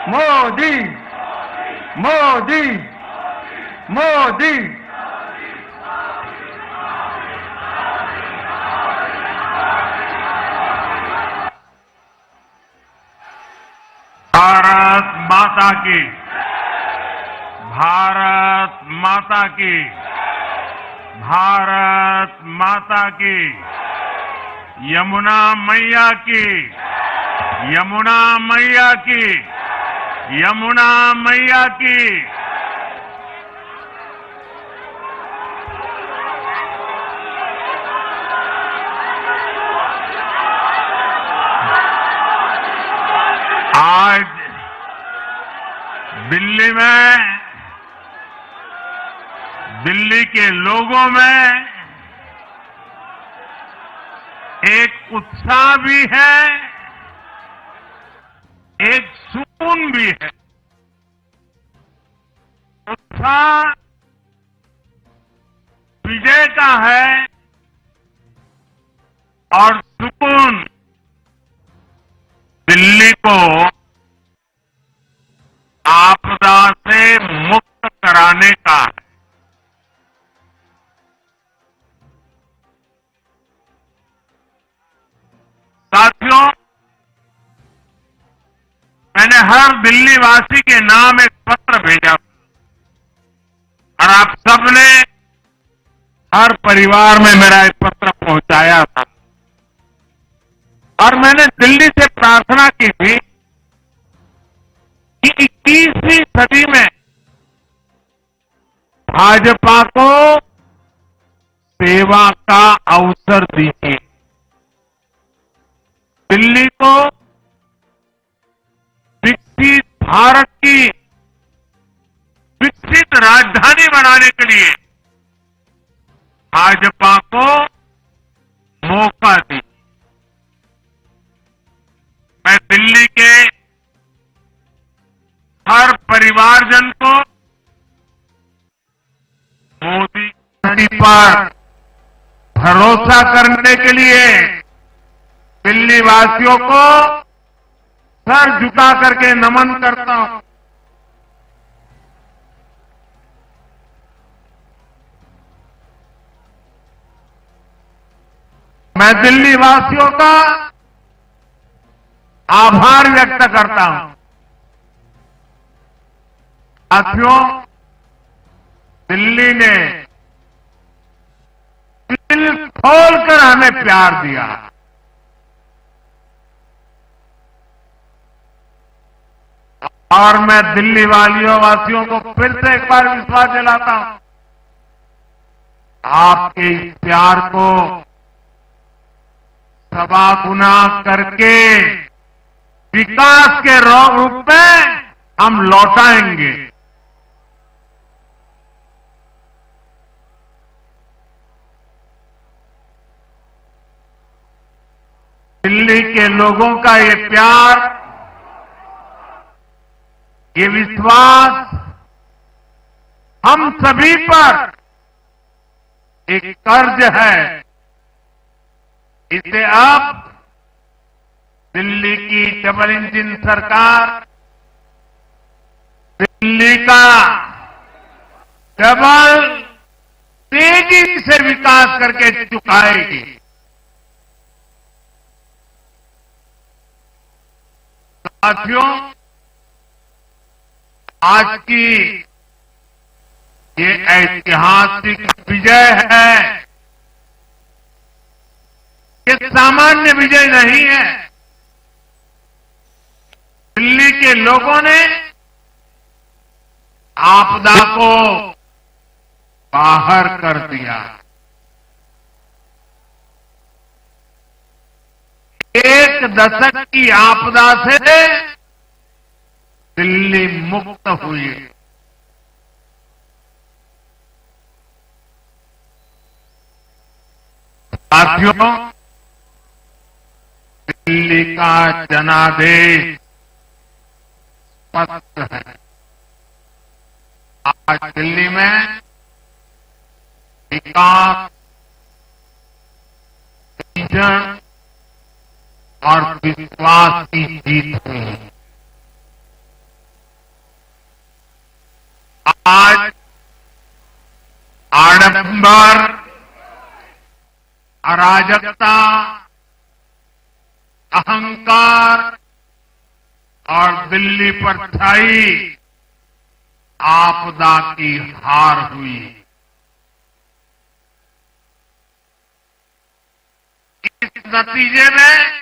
मोदी मोदी मोदी। भारत माता की, भारत माता की, भारत माता की, यमुना मैया की, यमुना मैया की, यमुना मैया की। आज दिल्ली में, दिल्ली के लोगों में एक उत्साह भी है, एक सुकून भी है। उत्साह विजय का है और सुकून दिल्ली को आपदा से मुक्त कराने का है। साथियों, मैंने हर दिल्ली वासी के नाम एक पत्र भेजा और आप सबने हर परिवार में मेरा एक पत्र पहुंचाया था और मैंने दिल्ली से प्रार्थना की थी कि 21वीं सदी में भाजपा को सेवा का अवसर दीजिए, दिल्ली को विकसित भारत की विकसित राजधानी बनाने के लिए भाजपा को मौका दीजिए। मैं दिल्ली के हर परिवारजन को मोदी पर भरोसा करने के लिए दिल्ली वासियों को सर झुका करके नमन करता हूं। मैं दिल्ली वासियों का आभार व्यक्त करता हूं। साथियों, दिल्ली ने दिल खोलकर हमें प्यार दिया। और मैं दिल्ली वासियों को फिर से एक बार विश्वास दिलाता हूं, आपके इस प्यार को सवा गुना करके विकास के रूप में हम लौटाएंगे। दिल्ली के लोगों का ये प्यार, ये विश्वास हम सभी पर एक कर्ज है। इसे अब दिल्ली की डबल इंजन सरकार, दिल्ली का डबल तेजी से विकास करके चुकाएगी। साथियों, आज की ये ऐतिहासिक विजय है, ये सामान्य विजय नहीं है। दिल्ली के लोगों ने आपदा को बाहर कर दिया। एक दशक की आपदा से दिल्ली मुक्त हुई। साथियों, दिल्ली का जनादेश स्पष्ट है। आज दिल्ली में विकास, विजन और विश्वास की जीत हुई है। आज आडंबर, अराजकता, अहंकार और दिल्ली पर छाई आपदा की हार हुई। इस नतीजे में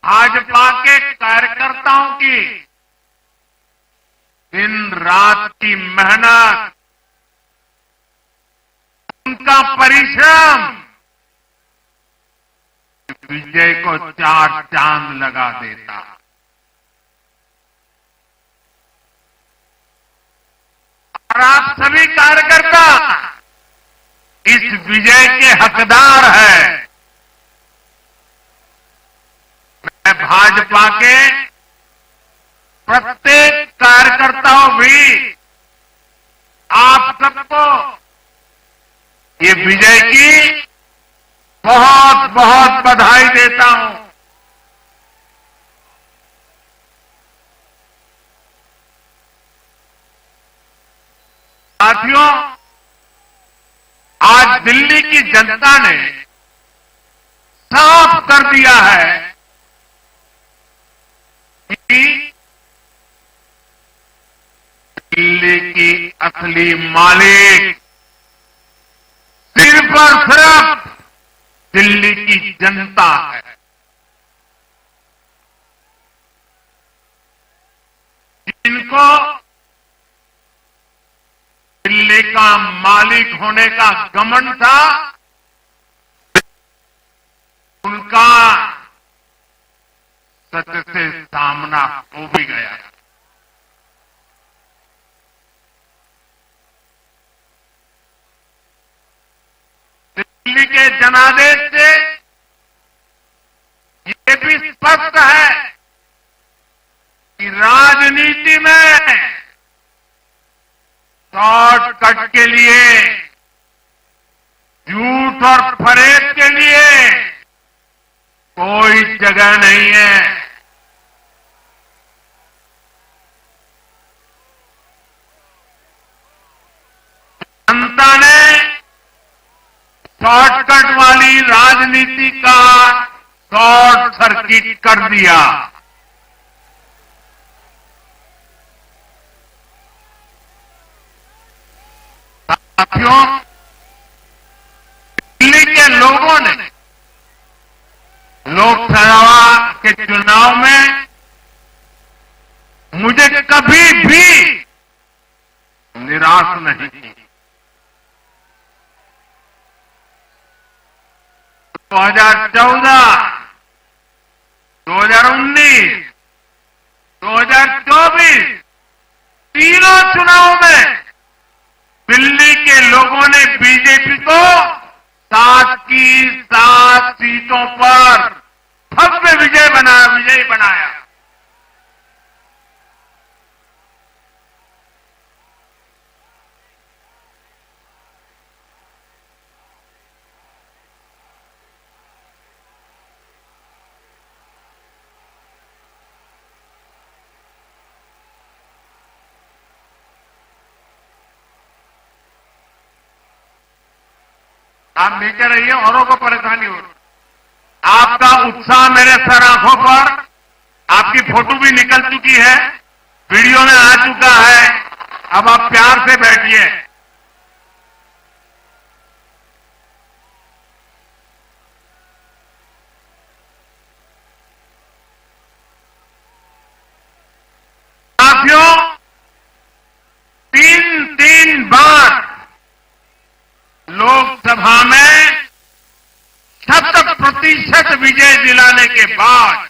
भाजपा के कार्यकर्ताओं की दिन रात की मेहनत, उनका परिश्रम विजय को चार चांद लगा देता। और आप सभी कार्यकर्ता इस विजय के हकदार हैं। मैं भाजपा के प्रत्येक कार्यकर्ताओं भी आप सबको ये विजय की बहुत बहुत बधाई देता हूं। साथियों, आज दिल्ली की जनता ने साफ कर दिया है कि दिल्ली की असली मालिक सिर्फ और सिर्फ दिल्ली की जनता है। जिनको दिल्ली का मालिक होने का घमंड था, उनका सत्य से सामना हो भी गया। दिल्ली के जनादेश से ये भी स्पष्ट है कि राजनीति में शॉर्टकट के लिए, झूठ और फरेब के लिए कोई जगह नहीं है। जनता ने शॉर्टकट वाली राजनीति का शॉर्ट सर्किट कर दिया। साथियों, दिल्ली के लोगों ने लोकसभा के चुनाव में मुझे कभी भी निराश नहीं की। 2014, 2019, 2024 तीनों चुनाव में दिल्ली के लोगों ने बीजेपी को 7 की 7 सीटों पर भव्य विजयी बनाया। आप नीचे रहिए, औरों को परेशानी हो रही। आपका उत्साह मेरे सर आंखों पर, आपकी फोटो भी निकल चुकी है, वीडियो में आ चुका है। अब आप प्यार से बैठिए। साथियों, 3 बार लोकसभा में 100% विजय दिलाने के बाद,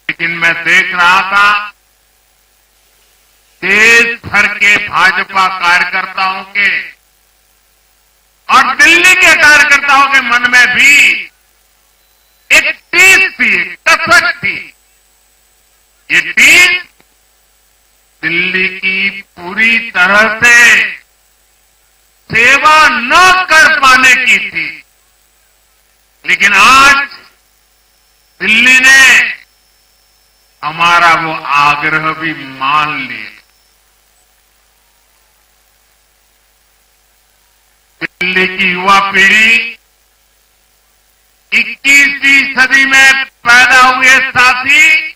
लेकिन मैं देख रहा था देश भर के भाजपा कार्यकर्ताओं के और दिल्ली के कार्यकर्ताओं के मन में भी एक टीस थी, कसक थी। ये टीस दिल्ली की पूरी तरह से सेवा न कर पाने की थी। लेकिन आज दिल्ली ने आग्रह भी मान लिए। दिल्ली की युवा पीढ़ी 21वीं सदी में पैदा हुए साथी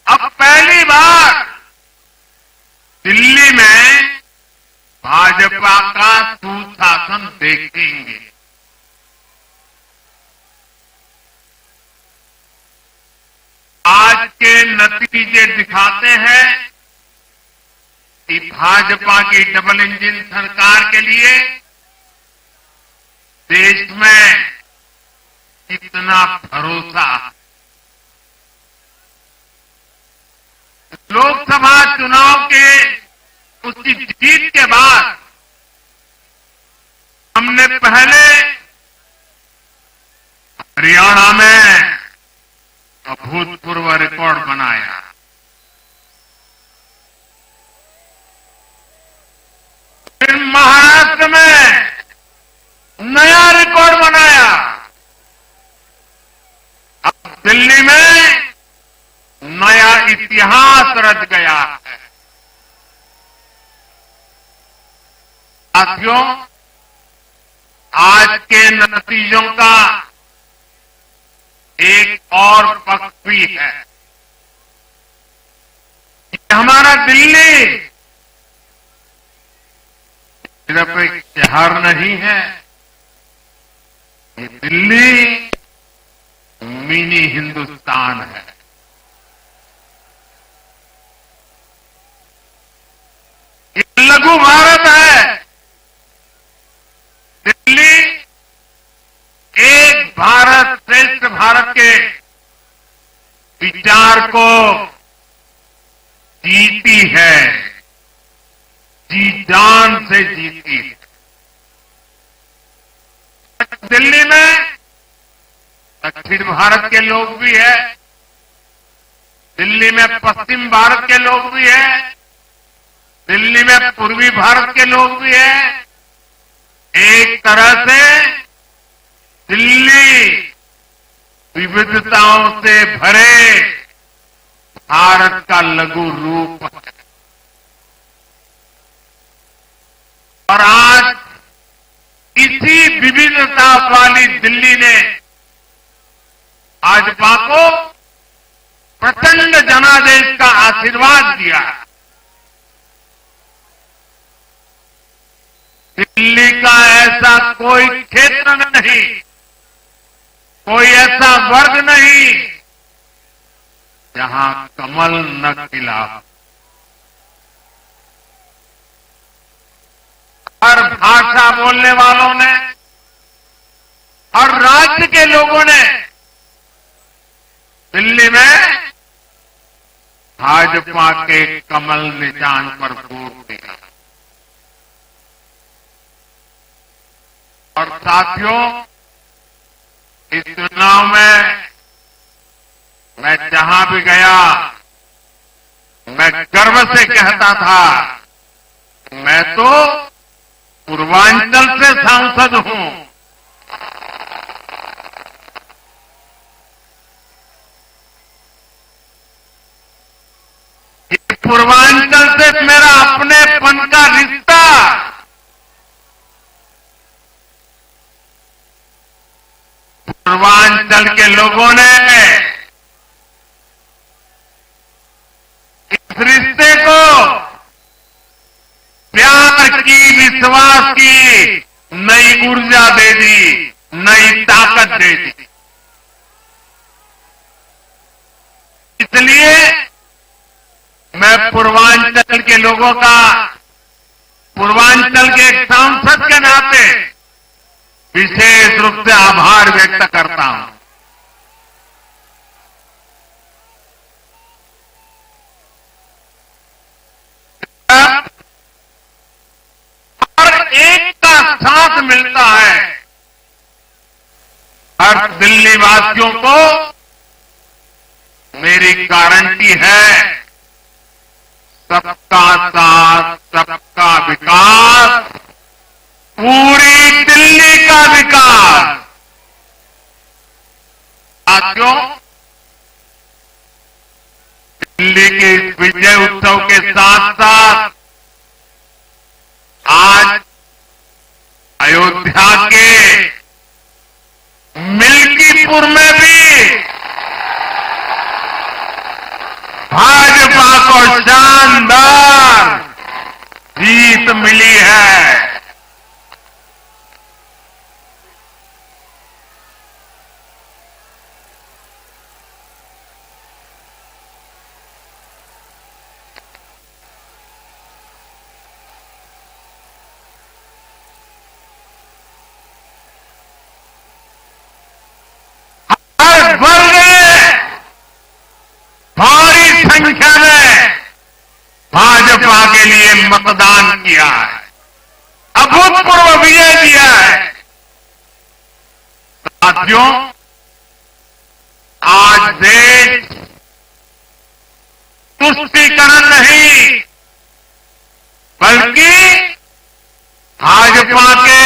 अब पहली बार दिल्ली में भाजपा का सुशासन देखेंगे। आज के नतीजे दिखाते हैं कि भाजपा की डबल इंजन सरकार के लिए देश में कितना भरोसा है। लोकसभा चुनाव के उसकी जीत के बाद हमने पहले हरियाणा में अभूतपूर्व रिकॉर्ड बनाया। फिर महाराष्ट्र में नया रिकॉर्ड बनाया। अब दिल्ली में नया इतिहास रच गया है। साथियों, आज के नतीजों का एक और पक्ष भी है। हमारा दिल्ली सिर्फ एक शहर नहीं है, ये दिल्ली मिनी हिंदुस्तान है। ये लघु भारत है। दिल्ली एक भारत श्रेष्ठ भारत के विचार को जीती है, जी जान से जीती है। दिल्ली में दक्षिण भारत के लोग भी हैं, दिल्ली में पश्चिम भारत के लोग भी हैं, दिल्ली में पूर्वी भारत के लोग भी हैं। एक तरह से दिल्ली विविधताओं से भरे भारत का लघु रूप है। और आज इसी विविधता वाली दिल्ली ने भाजपा को प्रचंड जनादेश का आशीर्वाद दिया। दिल्ली का ऐसा कोई क्षेत्र नहीं, कोई ऐसा वर्ग नहीं जहां कमल न खिला। हर भाषा बोलने वालों ने, हर राज्य के लोगों ने दिल्ली में भाजपा के कमल निशान पर वोट दिया। और साथियों, इस चुनाव में मैं जहां भी गया, मैं गर्व से कहता था, मैं तो पूर्वांचल से सांसद हूं। पूर्वांचल से मेरा अपनेपन का रिश्ता पूर्वांचल के लोगों ने इस रिश्ते को प्यार की, विश्वास की नई ऊर्जा दे दी, नई ताकत दे दी। इसलिए मैं पूर्वांचल के लोगों का, पूर्वांचल के एक सांसद के नाते विशेष रूप से आभार व्यक्त करता हूं। हर एक का साथ मिलता है। हर दिल्ली वासियों को मेरी गारंटी है, सबका साथ, सबका विकास, पूरी दिल्ली का विकास। साथियों, दिल्ली के इस विजय उत्सव के साथ साथ आज अयोध्या के मिल्कीपुर में भी भाजपा को शानदार जीत मिली है। हर वर्ग ने भारी संख्या में भाजपा के लिए मतदान किया है, अभूतपूर्व विजय दिया है। साथियों, आज देश तुष्टीकरण नहीं बल्कि भाजपा के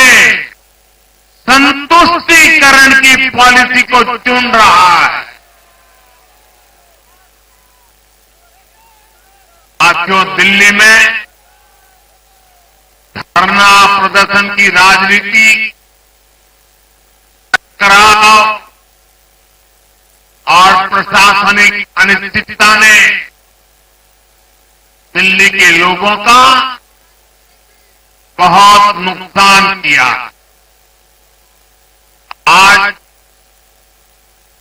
संतुष्टीकरण की पॉलिसी को चुन रहा है। साथियों, दिल्ली में धरना प्रदर्शन की राजनीति, टकराव और प्रशासनिक अनिश्चितता ने दिल्ली के लोगों का बहुत नुकसान किया। आज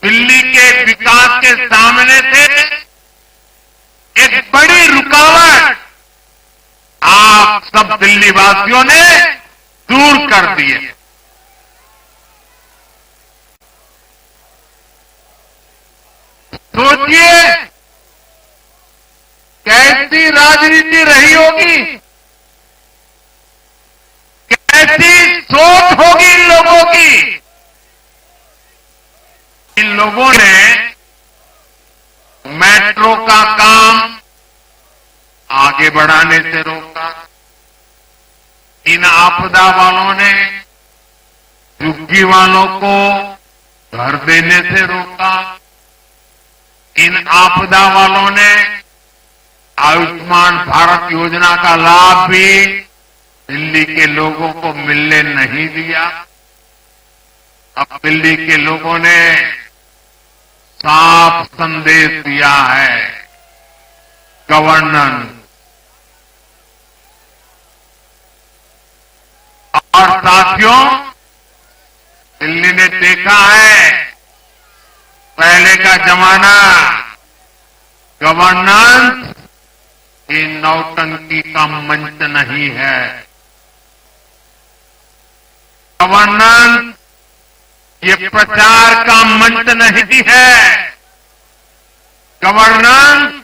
दिल्ली के विकास के सामने से एक बड़ी रुकावट आप सब दिल्ली वासियों ने दूर कर दी है। सोचिए कैसी राजनीति रही होगी, कैसी सोच होगी इन लोगों की। इन लोगों ने मेट्रो का काम आगे बढ़ाने से रोका, इन आपदा वालों ने झुग्गी वालों को घर देने से रोका, इन आपदा वालों ने आयुष्मान भारत योजना का लाभ भी दिल्ली के लोगों को मिलने नहीं दिया। अब दिल्ली के लोगों ने साफ संदेश दिया है, गवर्नेंस। और साथियों, दिल्ली ने देखा है पहले का जमाना, गवर्नेंस ये नौटंकी का मंच नहीं है। गवर्नेंस ये प्रचार का मंच नहीं है। गवर्नेंस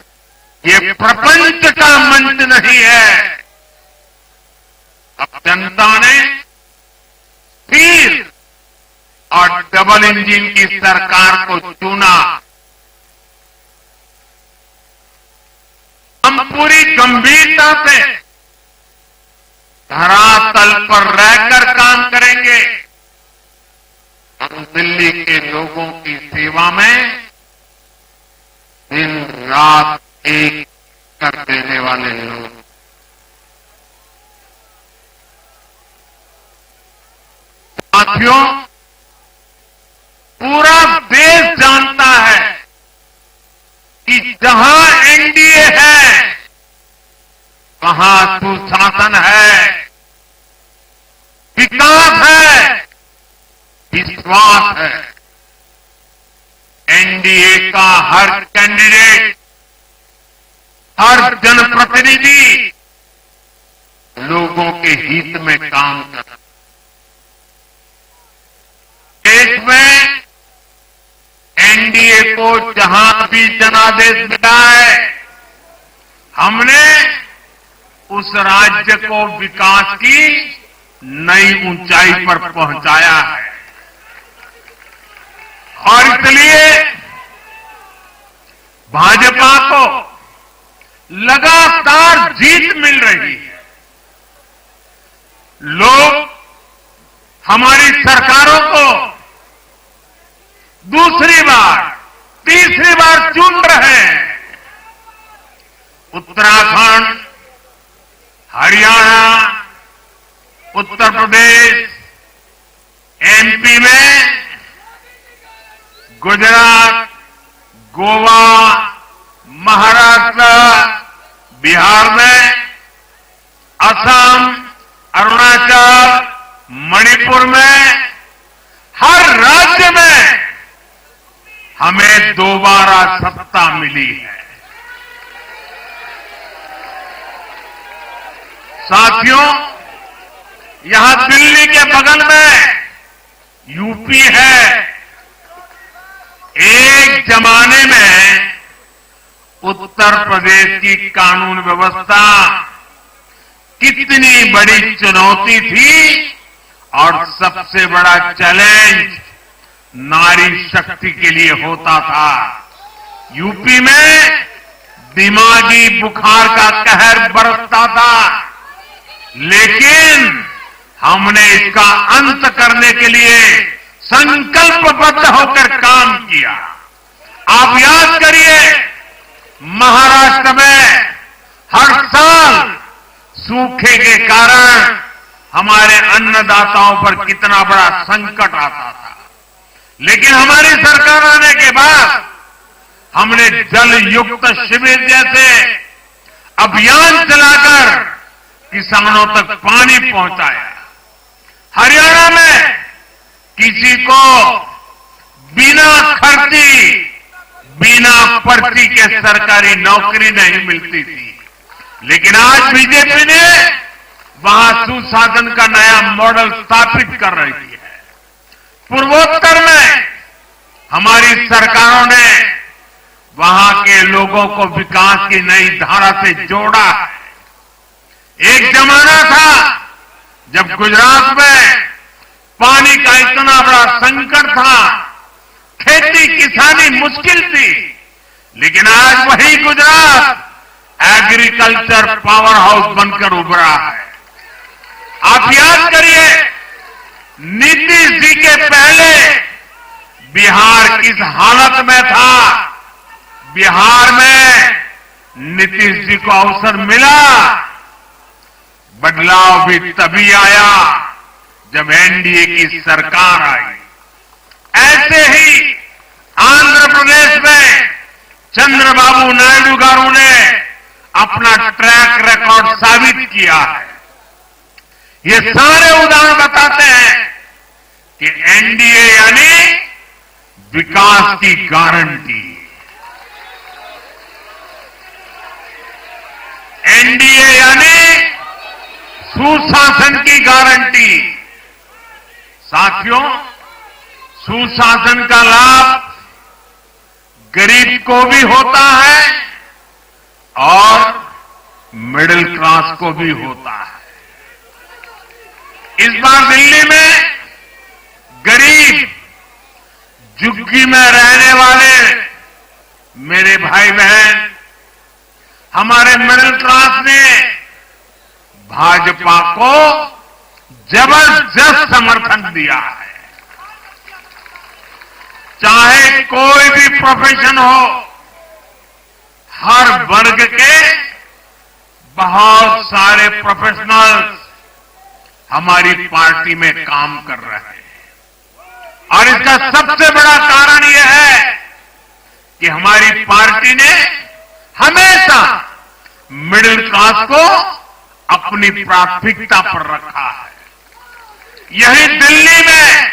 ये प्रपंच का मंच नहीं है। अब जनता ने स्थिर और डबल इंजन की सरकार को चुना। हम पूरी गंभीरता से धरातल पर रहकर काम करेंगे। हम दिल्ली के लोगों की सेवा में दिन रात एक कर देने वाले लोग। साथियों, पूरा देश जानता है कि जहां एनडीए है वहां सुशासन है, विकास है, विश्वास है। एनडीए का हर कैंडिडेट, हर जनप्रतिनिधि लोगों के हित में काम कर रहा है। देश में एनडीए को जहां भी जनादेश मिला है, हमने उस राज्य को विकास की नई ऊंचाई पर पहुंचाया है। और इसलिए भाजपा को लगातार जीत मिल रही है। लोग हमारी सरकारों को दूसरी बार, तीसरी बार चुन रहे हैं। गुजरात, गोवा, महाराष्ट्र, बिहार में, असम, अरुणाचल, मणिपुर में, हर राज्य में हमें दोबारा सत्ता मिली है। साथियों, यहां दिल्ली के बगल में यूपी है। एक जमाने में उत्तर प्रदेश की कानून व्यवस्था कितनी बड़ी चुनौती थी और सबसे बड़ा चैलेंज नारी शक्ति के लिए होता था। यूपी में दिमागी बुखार का कहर बरसता था, लेकिन हमने इसका अंत करने के लिए संकल्पबद्ध होकर काम किया। आप याद करिए, महाराष्ट्र में हर साल सूखे के कारण हमारे अन्नदाताओं पर कितना बड़ा संकट आता था, लेकिन हमारी सरकार आने के बाद हमने जल युक्त शिविर जैसे अभियान चलाकर किसानों तक पानी पहुंचाया। हरियाणा में किसी को बिना खर्ची, बिना पर्ची के सरकारी नौकरी नहीं मिलती थी, लेकिन आज बीजेपी ने वहां सुशासन का नया मॉडल स्थापित कर रही है। पूर्वोत्तर में हमारी सरकारों ने वहां के लोगों को विकास की नई धारा से जोड़ा है। एक जमाना था जब गुजरात में पानी का इतना बड़ा संकट था, खेती किसानी मुश्किल थी, लेकिन आज वही गुजरात एग्रीकल्चर पावर हाउस बनकर उभरा है। आप याद करिए, नीतीश जी के पहले बिहार किस हालत में था। बिहार में नीतीश जी को अवसर मिला। बदलाव भी तभी आया जब एनडीए की सरकार आई। ऐसे ही आंध्र प्रदेश में चंद्रबाबू नायडू गारू ने अपना ट्रैक रिकॉर्ड साबित किया है। ये सारे उदाहरण बताते हैं कि एनडीए यानी विकास की गारंटी। एनडीए यानी सुशासन की गारंटी। साथियों, सुशासन का लाभ गरीब को भी होता है और मिडिल क्लास को भी होता है। इस बार दिल्ली में गरीब, झुग्गी में रहने वाले मेरे भाई बहन, हमारे मिडिल क्लास ने भाजपा को जबरदस्त समर्थन दिया है। चाहे कोई भी प्रोफेशन हो, हर वर्ग के बहुत सारे प्रोफेशनल्स हमारी पार्टी में काम कर रहे हैं। और इसका सबसे बड़ा कारण यह है कि हमारी पार्टी ने हमेशा मिडिल क्लास को अपनी प्राथमिकता पर रखा है। यही दिल्ली में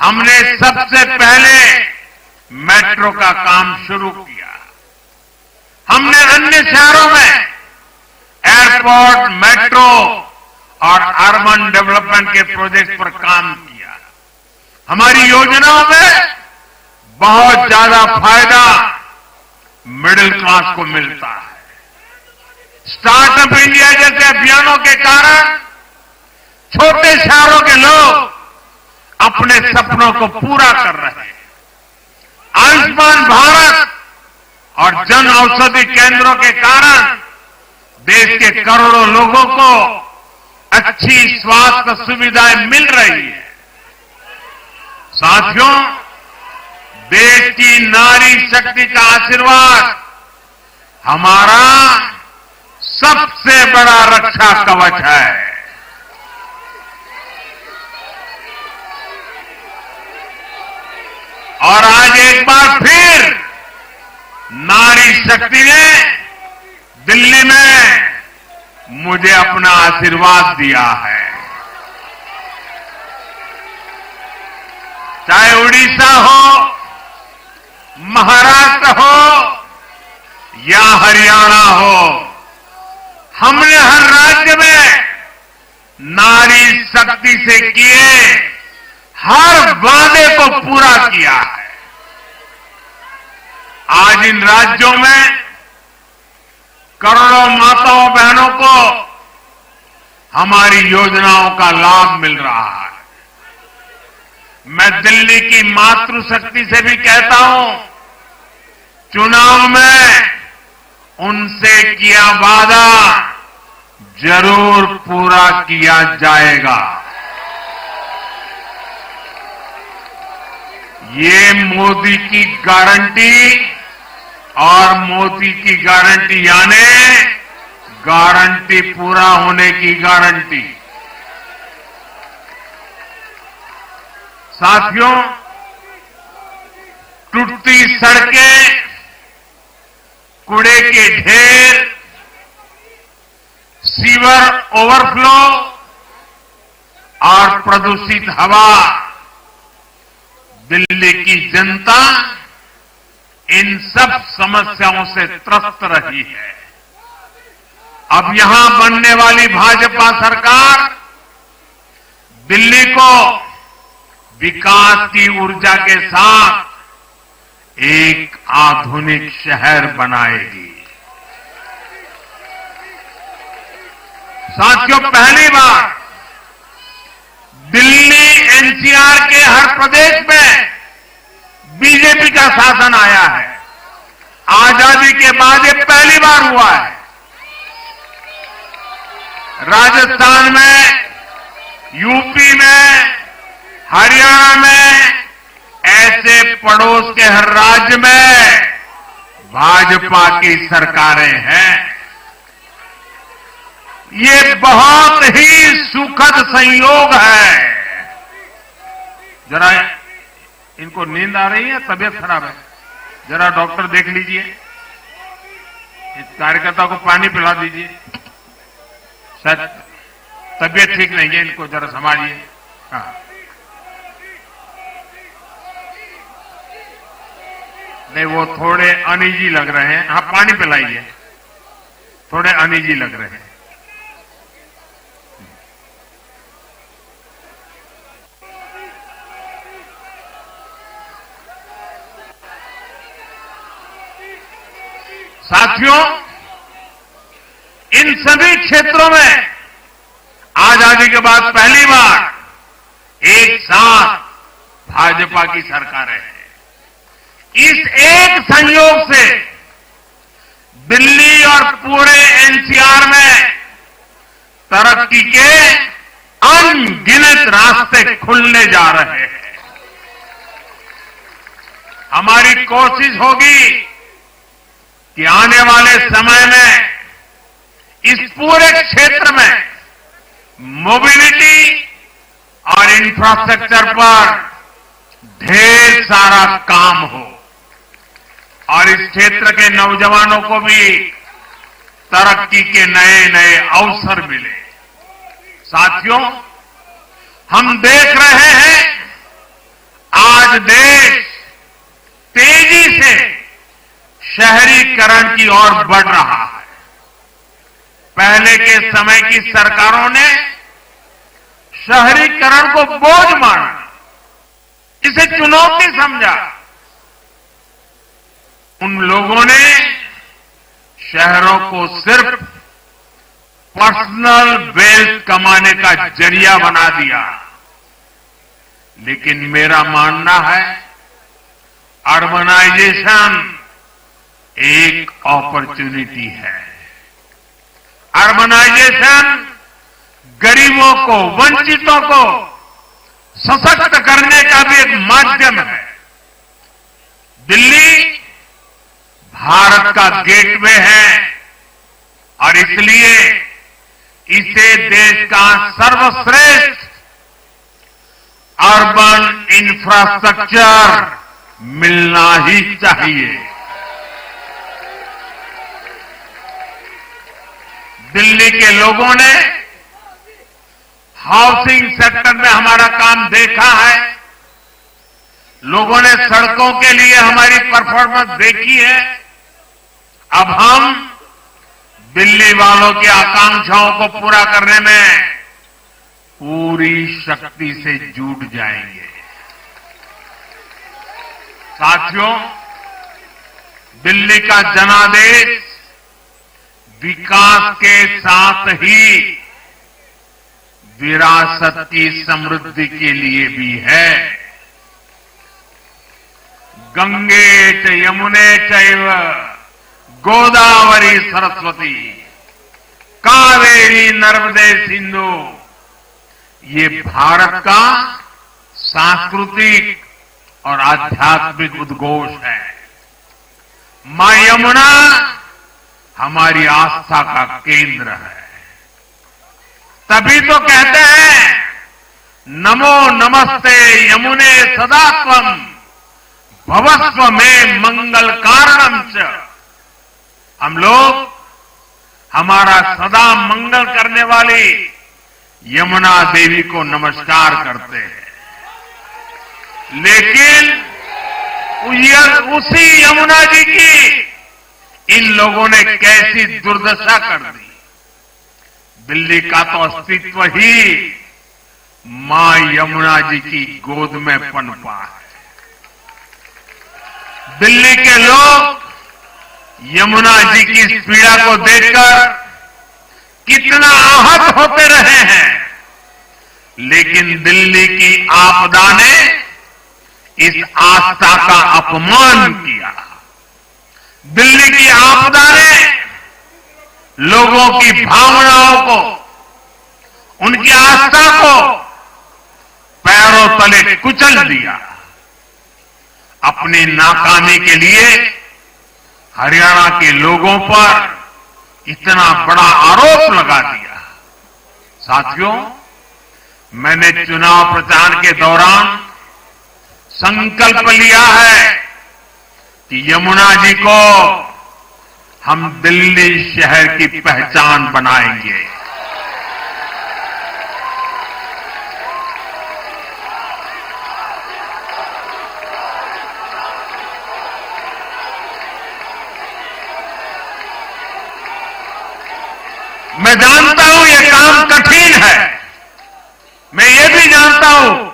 हमने सबसे पहले मेट्रो का काम शुरू किया। हमने अन्य शहरों में एयरपोर्ट, मेट्रो और अर्बन डेवलपमेंट के प्रोजेक्ट पर काम किया। हमारी योजनाओं में बहुत ज्यादा फायदा मिडिल क्लास को मिलता है। स्टार्टअप इंडिया जैसे अभियानों के कारण छोटे शहरों के लोग अपने सपनों को पूरा कर रहे हैं। आयुष्मान भारत और जन औषधि केंद्रों के कारण देश के करोड़ों लोगों को अच्छी स्वास्थ्य सुविधाएं मिल रही है। साथियों, देश की नारी शक्ति का आशीर्वाद हमारा सबसे बड़ा रक्षा कवच है। और आज एक बार फिर नारी शक्ति ने दिल्ली में मुझे अपना आशीर्वाद दिया है। चाहे उड़ीसा हो, महाराष्ट्र हो या हरियाणा हो, हमने हर राज्य में नारी शक्ति से किए हर वादे को पूरा किया है। आज इन राज्यों में करोड़ों माताओं बहनों को हमारी योजनाओं का लाभ मिल रहा है। मैं दिल्ली की मातृशक्ति से भी कहता हूं, चुनाव में उनसे किया वादा जरूर पूरा किया जाएगा। ये मोदी की गारंटी और मोदी की गारंटी यानी गारंटी पूरा होने की गारंटी। साथियों, टूटती सड़कें, कूड़े के ढेर, सीवर ओवरफ्लो और प्रदूषित हवा, दिल्ली की जनता इन सब समस्याओं से त्रस्त रही है। अब यहां बनने वाली भाजपा सरकार दिल्ली को विकास की ऊर्जा के साथ एक आधुनिक शहर बनाएगी। साथियों, पहली बार दिल्ली एनसीआर के हर प्रदेश में बीजेपी का शासन आया है। आजादी के बाद ये पहली बार हुआ है। राजस्थान में, यूपी में, हरियाणा में, ऐसे पड़ोस के हर राज्य में भाजपा की सरकारें हैं। ये बहुत ही सुखद संयोग है। जरा इनको नींद आ रही है, तबीयत खराब है, जरा डॉक्टर देख लीजिए। इस कार्यकर्ता को पानी पिला दीजिए, शायद तबीयत ठीक नहीं है, इनको जरा संभालिए। हाँ, नहीं, वो थोड़े अनईजी लग रहे हैं। हाँ, पानी पिलाइए, थोड़े अनईजी लग रहे हैं। साथियों, इन सभी क्षेत्रों में आजादी के बाद पहली बार एक साथ भाजपा की सरकारें हैं। इस एक संयोग से दिल्ली और पूरे एनसीआर में तरक्की के अनगिनत रास्ते खुलने जा रहे हैं। हमारी कोशिश होगी कि आने वाले समय में इस पूरे क्षेत्र में मोबिलिटी और इंफ्रास्ट्रक्चर पर ढेर सारा काम हो और इस क्षेत्र के नौजवानों को भी तरक्की के नए नए अवसर मिले। साथियों, हम देख रहे हैं आज देश तेजी से शहरीकरण की ओर बढ़ रहा है। पहले के समय की सरकारों ने शहरीकरण को बोझ माना, इसे चुनौती समझा। उन लोगों ने शहरों को सिर्फ पर्सनल वेल्थ कमाने का जरिया बना दिया। लेकिन मेरा मानना है अर्बनाइजेशन एक अपॉर्चुनिटी है। अर्बनाइजेशन गरीबों को, वंचितों को सशक्त करने का भी एक माध्यम है। दिल्ली भारत का गेटवे है और इसलिए इसे देश का सर्वश्रेष्ठ अर्बन इंफ्रास्ट्रक्चर मिलना ही चाहिए। दिल्ली के लोगों ने हाउसिंग सेक्टर में हमारा काम देखा है, लोगों ने सड़कों के लिए हमारी परफॉर्मेंस देखी है। अब हम दिल्ली वालों की आकांक्षाओं को पूरा करने में पूरी शक्ति से जुट जाएंगे। साथियों, दिल्ली का जनादेश विकास के साथ ही विरासत की समृद्धि के लिए भी है। गंगे च यमुने चैव गोदावरी सरस्वती कावेरी नर्मदे सिंधु, ये भारत का सांस्कृतिक और आध्यात्मिक उद्घोष है। मां यमुना हमारी आस्था का केंद्र है। तभी तो कहते हैं नमो नमस्ते यमुने सदा त्वं भवस्व में मंगल कारणम च। हम लोग हमारा सदा मंगल करने वाली यमुना देवी को नमस्कार करते हैं, लेकिन उसी यमुना जी की इन लोगों ने कैसी दुर्दशा कर दी। दिल्ली का तो अस्तित्व ही मां यमुना जी की गोद में पनपा है। दिल्ली के लोग यमुना जी की इस पीड़ा को देखकर कितना आहत होते रहे हैं, लेकिन दिल्ली की आपदा ने इस आस्था का अपमान किया। दिल्ली की आपदा ने लोगों की भावनाओं को, उनकी आस्था को पैरों तले कुचल दिया। अपनी नाकामी के लिए हरियाणा के लोगों पर इतना बड़ा आरोप लगा दिया। साथियों, मैंने चुनाव प्रचार के दौरान संकल्प लिया है कि यमुना जी को हम दिल्ली शहर की पहचान बनाएंगे। मैं जानता हूं ये काम कठिन है, मैं ये भी जानता हूं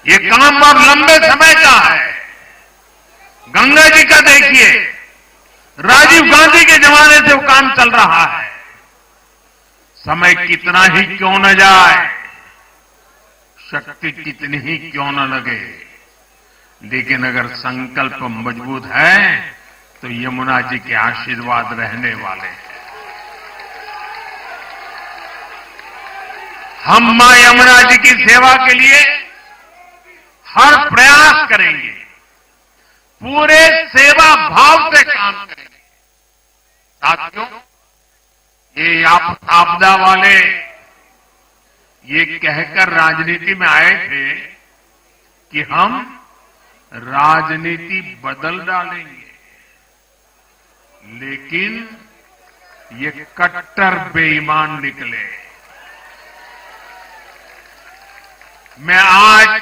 ये काम बहुत लंबे समय का है। गंगा जी का देखिए, राजीव गांधी के जमाने से वो काम चल रहा है। समय कितना ही क्यों न जाए, शक्ति कितनी ही क्यों न लगे, लेकिन अगर संकल्प मजबूत है तो यमुना जी के आशीर्वाद रहने वाले हैं। हम मां यमुना जी की सेवा के लिए हर प्रयास करेंगे, पूरे सेवा भाव से काम करेंगे। साथियों, ये आपदा वाले ये कहकर राजनीति में आए थे कि हम राजनीति बदल डालेंगे, लेकिन ये कट्टर बेईमान निकले। मैं आज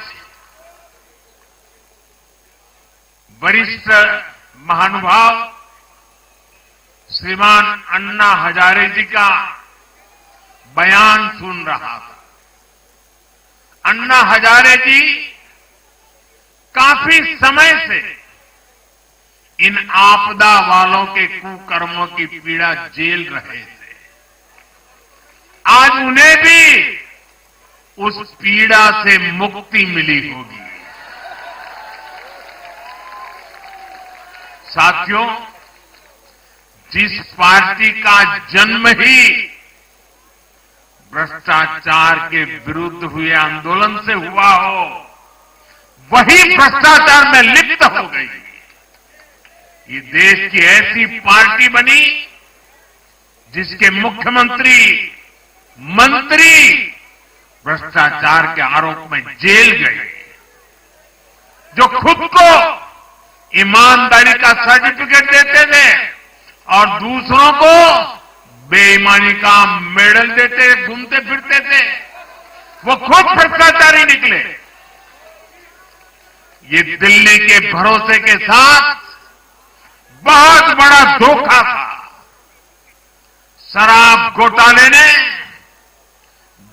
वरिष्ठ महानुभाव श्रीमान अन्ना हजारे जी का बयान सुन रहा था। अन्ना हजारे जी काफी समय से इन आपदा वालों के कुकर्मों की पीड़ा झेल रहे थे। आज उन्हें भी उस पीड़ा से मुक्ति मिली होगी। साथियों, जिस पार्टी का जन्म ही भ्रष्टाचार के विरुद्ध हुए आंदोलन से हुआ हो, वही भ्रष्टाचार में लिप्त हो गई। ये देश की ऐसी पार्टी बनी जिसके मुख्यमंत्री, मंत्री भ्रष्टाचार के आरोप में जेल गए, जो खुद को ईमानदारी का सर्टिफिकेट देते थे और दूसरों को बेईमानी का मेडल देते, घूमते फिरते थे। वो खुद भ्रष्टाचारी निकले। ये दिल्ली के भरोसे के साथ बहुत बड़ा धोखा था। शराब घोटाले ने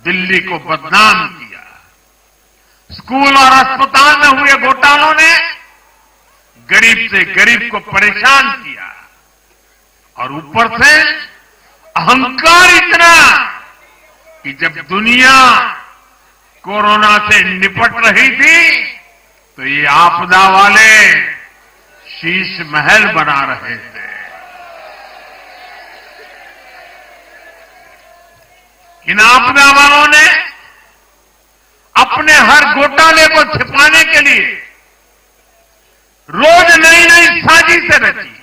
दिल्ली को बदनाम किया। स्कूल और अस्पताल में हुए घोटालों ने गरीब से गरीब को परेशान किया और ऊपर से अहंकार इतना कि जब दुनिया कोरोना से निपट रही थी तो ये आपदा वाले शीश महल बना रहे थे। इन आपदा वालों ने अपने हर घोटाले को छिपाने के लिए रोज नई नई साजिशें रची।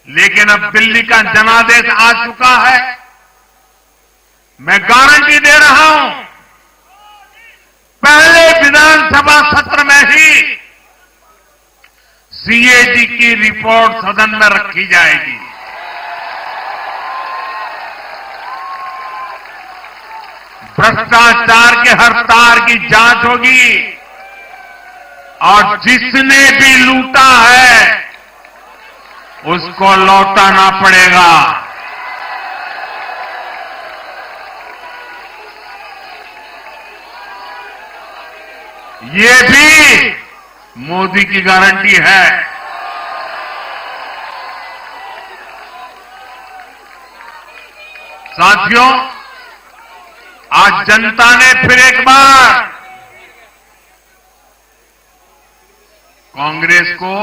लेकिन अब दिल्ली का जनादेश आ चुका है। मैं गारंटी दे रहा हूं, पहले विधानसभा सत्र में ही सीएजी की रिपोर्ट सदन में रखी जाएगी। भ्रष्टाचार के हर तार की जांच होगी और जिसने भी लूटा है उसको लौटाना पड़ेगा। ये भी मोदी की गारंटी है। साथियों, आज जनता ने फिर एक बार कांग्रेस को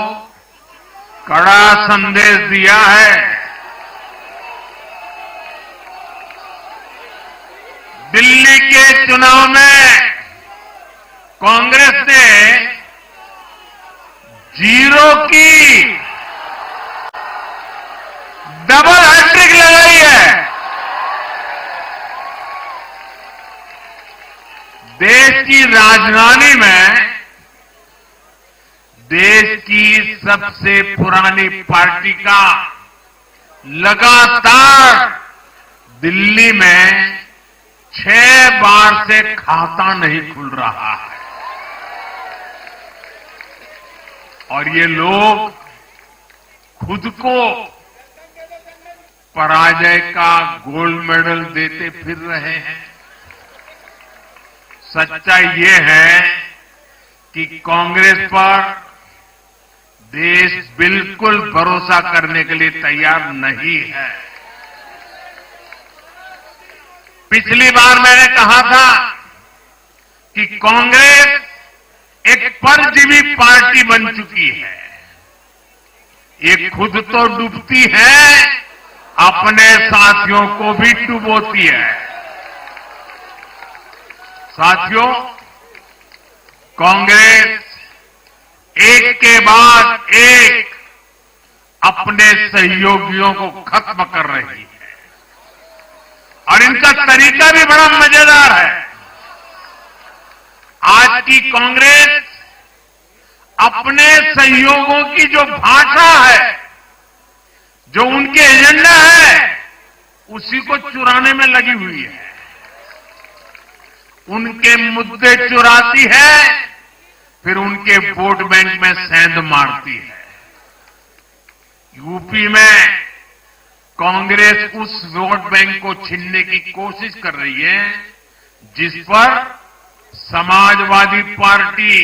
कड़ा संदेश दिया है। दिल्ली के चुनाव में कांग्रेस ने 0 की डबल हैट्रिक लगाई है। देश की राजधानी में देश की सबसे पुरानी पार्टी का लगातार दिल्ली में 6 बार से खाता नहीं खुल रहा है और ये लोग खुद को पराजय का गोल्ड मेडल देते फिर रहे हैं। सच्चाई ये है कि कांग्रेस पर देश बिल्कुल भरोसा करने के लिए तैयार नहीं है। पिछली बार मैंने कहा था कि कांग्रेस एक परजीवी पार्टी बन चुकी है। ये खुद तो डूबती है, अपने साथियों को भी डुबोती है। साथियों, कांग्रेस एक के बाद एक अपने सहयोगियों को खत्म कर रही है और इनका तरीका भी बड़ा मजेदार है। आज की कांग्रेस अपने सहयोगों की जो भाषा है, जो उनके एजेंडा है, उसी को चुराने में लगी हुई है। उनके मुद्दे चुराती है, फिर उनके वोट बैंक में सेंध मारती है। यूपी में कांग्रेस उस वोट बैंक को छीनने की कोशिश कर रही है जिस पर समाजवादी पार्टी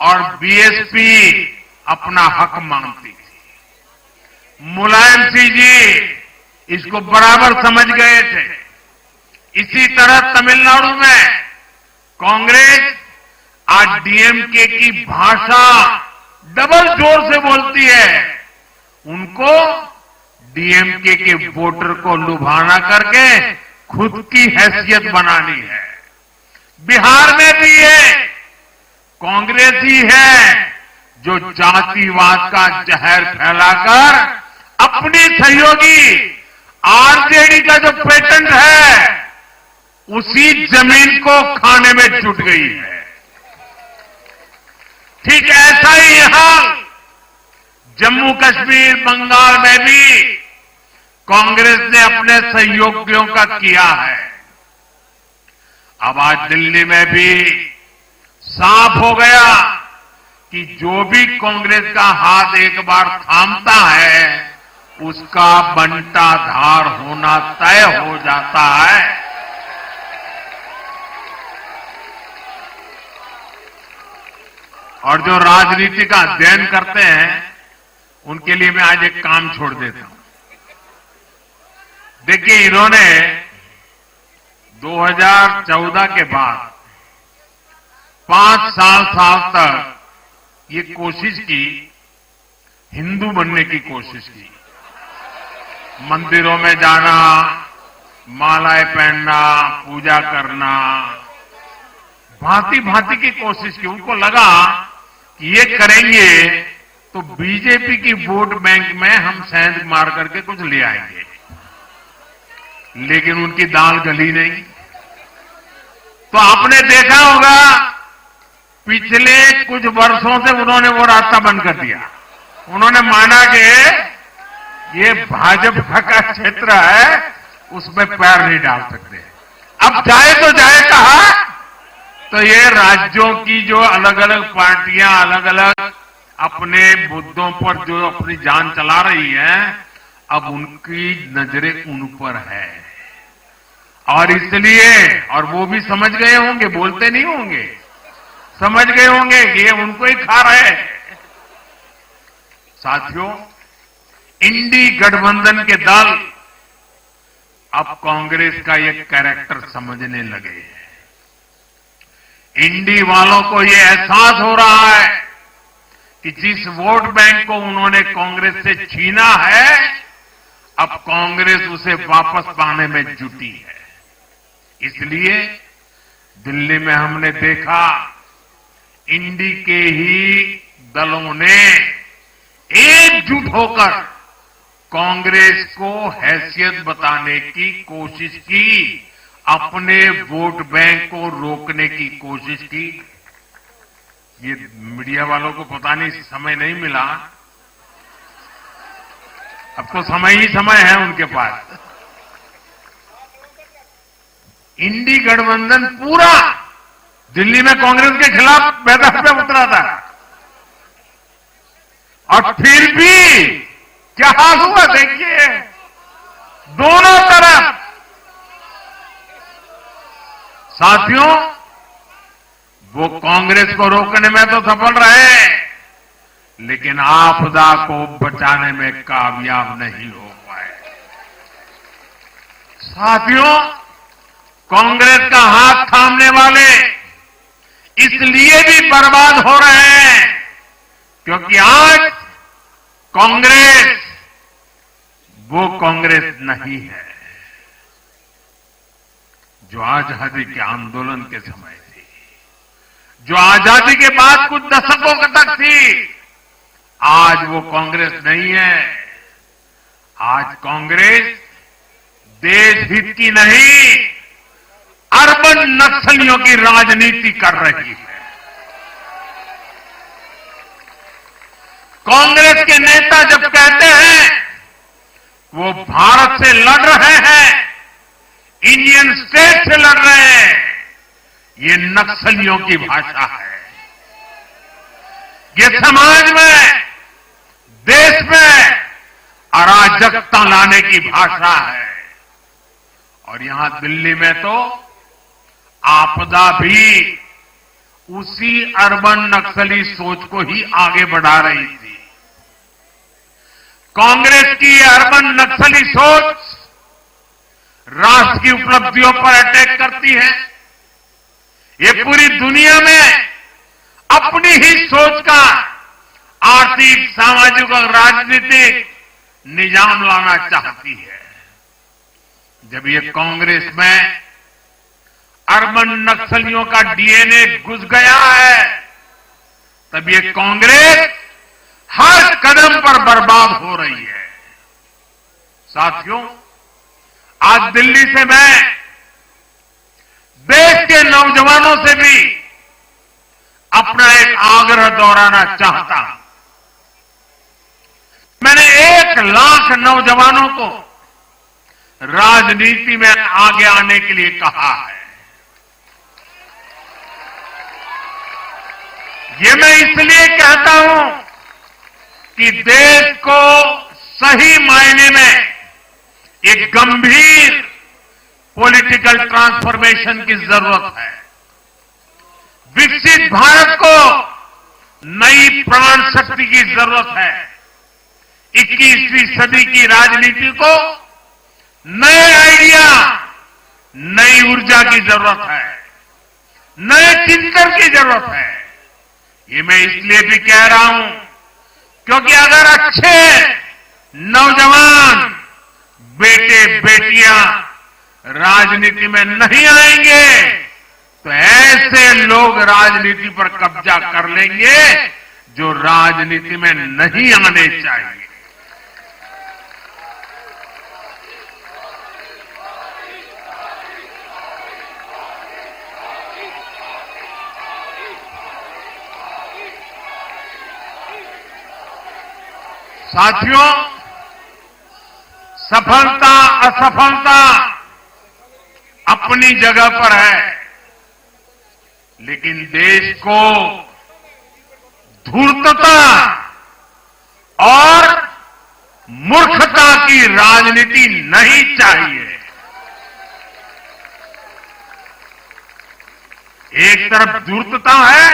और बीएसपी अपना हक मांगती थी। मुलायम सिंह जी इसको बराबर समझ गए थे। इसी तरह तमिलनाडु में कांग्रेस आज डीएमके की भाषा डबल जोर से बोलती है। उनको डीएमके के वोटर को लुभाना करके खुद की हैसियत बनानी है। बिहार में भी ये कांग्रेस ही है जो जातिवाद का जहर फैलाकर अपनी सहयोगी आरजेडी का जो पेटेंट है उसी जमीन को खाने में जुट गई है। ठीक ऐसा ही यहां जम्मू कश्मीर, बंगाल में भी कांग्रेस ने अपने सहयोगियों का किया है। अब आज दिल्ली में भी साफ हो गया कि जो भी कांग्रेस का हाथ एक बार थामता है उसका बंटाधार होना तय हो जाता है। और जो राजनीति का अध्ययन करते हैं उनके लिए मैं आज एक काम छोड़ देता हूं। देखिए, इन्होंने 2014 के बाद 5 साल तक ये कोशिश की, हिंदू बनने की कोशिश की। मंदिरों में जाना, मालाएं पहनना, पूजा करना, भांति भांति की कोशिश की। उनको लगा कि ये करेंगे तो बीजेपी की वोट बैंक में हम सेंध मार करके कुछ ले आएंगे, लेकिन उनकी दाल गली नहीं। तो आपने देखा होगा पिछले कुछ वर्षों से उन्होंने वो रास्ता बंद कर दिया। उन्होंने माना कि ये भाजपा का क्षेत्र है, उसमें पैर नहीं डाल सकते। अब जाए तो जाए कहा, तो ये राज्यों की जो अलग अलग पार्टियां अलग अलग अपने मुद्दों पर जो अपनी जान चला रही हैं, अब उनकी नजरें उन पर है। और इसलिए, और वो भी समझ गए होंगे, बोलते नहीं होंगे, समझ गए होंगे कि ये उनको ही खा रहे हैं। साथियों, इंडी गठबंधन के दल अब कांग्रेस का ये कैरेक्टर समझने लगे हैं। इंडी वालों को ये एहसास हो रहा है कि जिस वोट बैंक को उन्होंने कांग्रेस से छीना है, अब कांग्रेस उसे वापस पाने में जुटी है। इसलिए दिल्ली में हमने देखा इंडी के ही दलों ने एकजुट होकर कांग्रेस को हैसियत बताने की कोशिश की, अपने वोट बैंक को रोकने की कोशिश की। ये मीडिया वालों को पता नहीं समय नहीं मिला, अब तो समय ही समय है उनके पास। इंडी गठबंधन पूरा दिल्ली में कांग्रेस के खिलाफ मैदान पे उतरा था, और फिर भी क्या हाल हुआ देखिए, दोनों तरफ। साथियों, वो कांग्रेस को रोकने में तो सफल रहे, लेकिन आपदा को बचाने में कामयाब नहीं हो पाए। साथियों, कांग्रेस का हाथ थामने वाले इसलिए भी बर्बाद हो रहे हैं क्योंकि आज कांग्रेस वो कांग्रेस नहीं है जो आजादी के आंदोलन के समय थी, जो आजादी के बाद कुछ दशकों तक थी। आज वो कांग्रेस नहीं है। आज कांग्रेस देश हित की नहीं, अर्बन नक्सलियों की राजनीति कर रही है। कांग्रेस के नेता जब कहते हैं वो भारत से लड़ रहे हैं, इंडियन स्टेट से लड़ रहे हैं, ये नक्सलियों की भाषा है। ये समाज में, देश में अराजकता लाने की भाषा है। और यहां दिल्ली में तो आपदा भी उसी अर्बन नक्सली सोच को ही आगे बढ़ा रही थी। कांग्रेस की अर्बन नक्सली सोच राष्ट्र की उपलब्धियों पर अटैक करती है। ये पूरी दुनिया में अपनी ही सोच का आर्थिक, सामाजिक और राजनीतिक निजाम लाना चाहती है। जब ये कांग्रेस में अर्बन नक्सलियों का डीएनए घुस गया है, तब ये कांग्रेस हर कदम पर बर्बाद हो रही है। साथियों, आज दिल्ली से मैं देश के नौजवानों से भी अपना एक आग्रह दोहराना चाहता हूं। 1 लाख नौजवानों को राजनीति में आगे आने के लिए कहा है। ये मैं इसलिए कहता हूं कि देश को सही मायने में एक गंभीर पॉलिटिकल ट्रांसफॉर्मेशन की जरूरत है। विकसित भारत को नई प्राण शक्ति की जरूरत है। 21वीं सदी की राजनीति को नए आइडिया, नई ऊर्जा की जरूरत है, नए चिंतन की जरूरत है। ये मैं इसलिए भी कह रहा हूं क्योंकि अगर अच्छे नौजवान बेटे बेटियां राजनीति में नहीं आएंगे तो ऐसे लोग राजनीति पर कब्जा कर लेंगे जो राजनीति में नहीं आने चाहिए। साथियों, सफलता असफलता अपनी जगह पर है, लेकिन देश को धूर्तता और मूर्खता की राजनीति नहीं चाहिए। एक तरफ धूर्तता है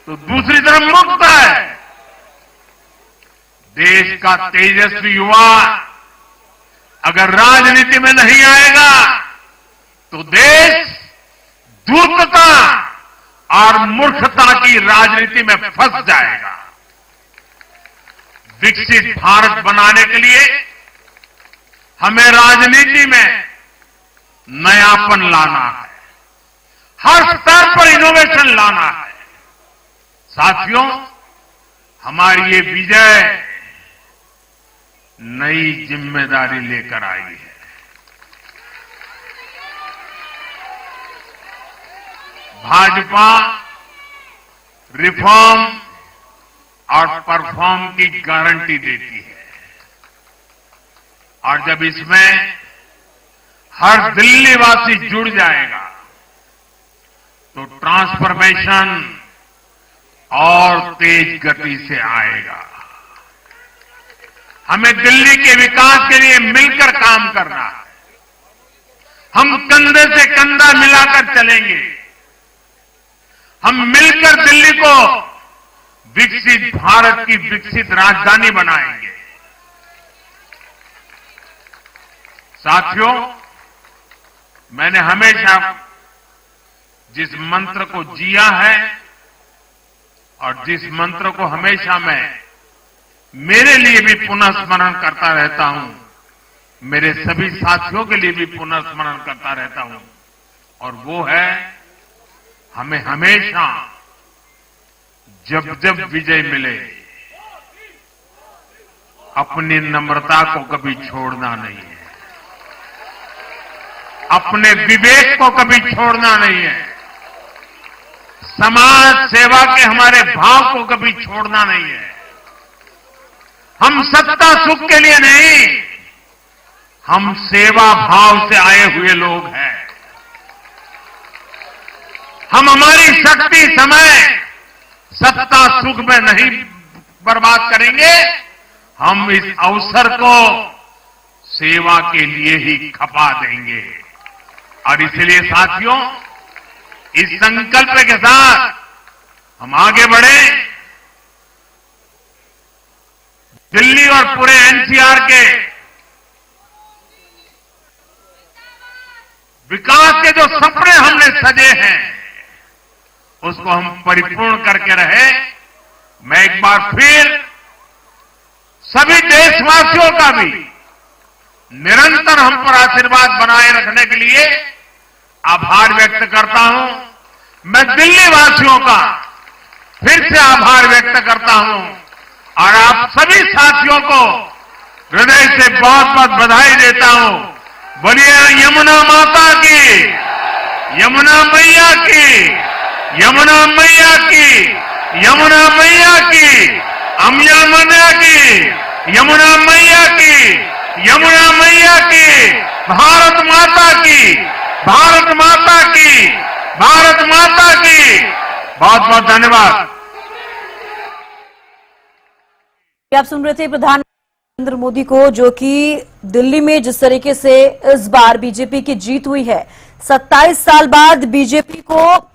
तो दूसरी तरफ मूर्खता है। देश का तेजस्वी युवा अगर राजनीति में नहीं आएगा तो देश धूर्तता और मूर्खता की राजनीति में फंस जाएगा। विकसित भारत बनाने के लिए हमें राजनीति में नयापन लाना है, हर स्तर पर इनोवेशन लाना है। साथियों, हमारी ये विजय नई जिम्मेदारी लेकर आई है। भाजपा रिफॉर्म और परफॉर्म की गारंटी देती है और जब इसमें हर दिल्ली वासी जुड़ जाएगा तो ट्रांसफॉर्मेशन और तेज गति से आएगा। हमें दिल्ली के विकास के लिए मिलकर काम करना है। हम कंधे से कंधा मिलाकर चलेंगे। हम मिलकर दिल्ली को विकसित भारत की विकसित राजधानी बनाएंगे। साथियों, मैंने हमेशा जिस मंत्र को जिया है और जिस मंत्र को हमेशा मैं मेरे लिए भी पुनः स्मरण करता रहता हूं, मेरे सभी साथियों के लिए भी पुनः स्मरण करता रहता हूं, और वो है हमें हमेशा जब जब विजय मिले अपनी नम्रता को कभी छोड़ना नहीं है, अपने विवेक को कभी छोड़ना नहीं है, समाज सेवा के हमारे भाव को कभी छोड़ना नहीं है। हम सत्ता सुख के लिए नहीं, हम सेवा भाव से आए हुए लोग हैं। हम हमारी शक्ति समय सत्ता सुख में नहीं बर्बाद करेंगे, हम इस अवसर को सेवा के लिए ही खपा देंगे। और इसलिए साथियों, इस संकल्प के साथ हम आगे बढ़े। दिल्ली और पूरे एनसीआर के विकास के जो सपने हमने सजे हैं उसको हम परिपूर्ण करके रहे। मैं एक बार फिर सभी देशवासियों का भी निरंतर हम पर आशीर्वाद बनाए रखने के लिए आभार व्यक्त करता हूं। मैं दिल्ली वासियों का फिर से आभार व्यक्त करता हूं और आप सभी साथियों को हृदय से बहुत बहुत बधाई देता हूं। बोलिए यमुना माता की, यमुना मैया की, यमुना मैया की, यमुना मैया की, अम्या मैया की, यमुना मैया की, यमुना मैया की, भारत माता की, भारत माता की, भारत माता की। बहुत बहुत धन्यवाद। आप सुन रहे थे प्रधानमंत्री नरेंद्र मोदी को, जो कि दिल्ली में जिस तरीके से इस बार बीजेपी की जीत हुई है, 27 साल बाद बीजेपी को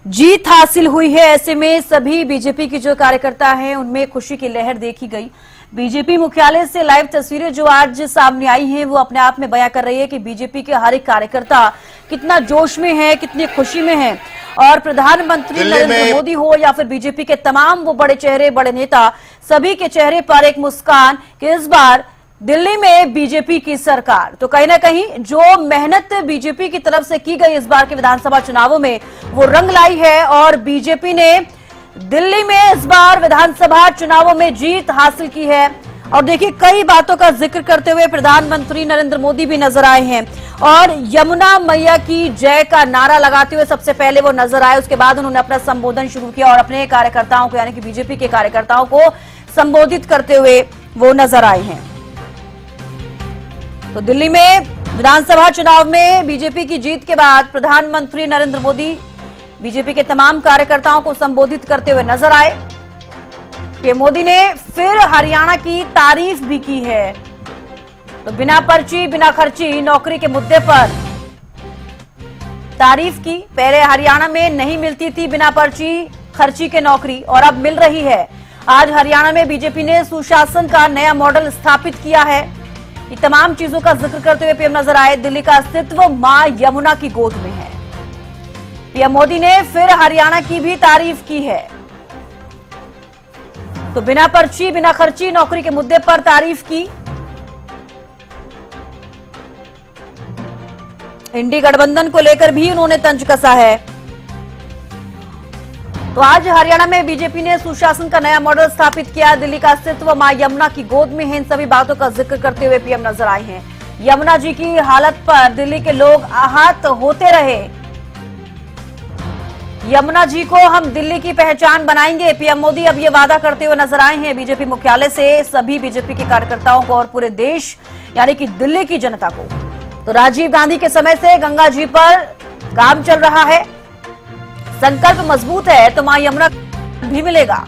जीत हासिल हुई है। ऐसे में सभी बीजेपी के जो कार्यकर्ता हैं उनमें खुशी की लहर देखी गई। बीजेपी मुख्यालय से लाइव तस्वीरें जो आज सामने आई हैं वो अपने आप में बयां कर रही है कि बीजेपी के हर एक कार्यकर्ता कितना जोश में है, कितनी खुशी में है। और प्रधानमंत्री नरेंद्र मोदी हो या फिर बीजेपी के तमाम वो बड़े चेहरे, बड़े नेता, सभी के चेहरे पर एक मुस्कान कि इस बार दिल्ली में बीजेपी की सरकार। तो कहीं ना कहीं जो मेहनत बीजेपी की तरफ से की गई इस बार के विधानसभा चुनावों में वो रंग लाई है और बीजेपी ने दिल्ली में इस बार विधानसभा चुनावों में जीत हासिल की है। और देखिए, कई बातों का जिक्र करते हुए प्रधानमंत्री नरेंद्र मोदी भी नजर आए हैं और यमुना मैया की जय का नारा लगाते हुए सबसे पहले वो नजर आए। उसके बाद उन्होंने अपना संबोधन शुरू किया और अपने कार्यकर्ताओं को, यानी कि बीजेपी के कार्यकर्ताओं को संबोधित करते हुए वो नजर आए हैं। तो दिल्ली में विधानसभा चुनाव में बीजेपी की जीत के बाद प्रधानमंत्री नरेंद्र मोदी बीजेपी के तमाम कार्यकर्ताओं को संबोधित करते हुए नजर आए। पीएम मोदी ने फिर हरियाणा की तारीफ भी की है। तो बिना पर्ची, बिना खर्ची नौकरी के मुद्दे पर तारीफ की। पहले हरियाणा में नहीं मिलती थी बिना पर्ची खर्ची के नौकरी और अब मिल रही है। आज हरियाणा में बीजेपी ने सुशासन का नया मॉडल स्थापित किया है। ये तमाम चीजों का जिक्र करते हुए पीएम नजर आए। दिल्ली का अस्तित्व मां यमुना की गोद में है। पीएम मोदी ने फिर हरियाणा की भी तारीफ की है। तो बिना पर्ची, बिना खर्ची नौकरी के मुद्दे पर तारीफ की। इंडी गठबंधन को लेकर भी उन्होंने तंज कसा है। तो आज हरियाणा में बीजेपी ने सुशासन का नया मॉडल स्थापित किया। दिल्ली का अस्तित्व मां यमुना की गोद में है। इन सभी बातों का जिक्र करते हुए पीएम नजर आए हैं। यमुना जी की हालत पर दिल्ली के लोग आहत होते रहे। यमुना जी को हम दिल्ली की पहचान बनाएंगे, पीएम मोदी अब ये वादा करते हुए नजर आए हैं बीजेपी मुख्यालय से सभी बीजेपी के कार्यकर्ताओं को और पूरे देश यानी कि दिल्ली की जनता को। तो राजीव गांधी के समय से गंगा जी पर काम चल रहा है। संकल्प मजबूत है तो मां यमुना भी मिलेगा।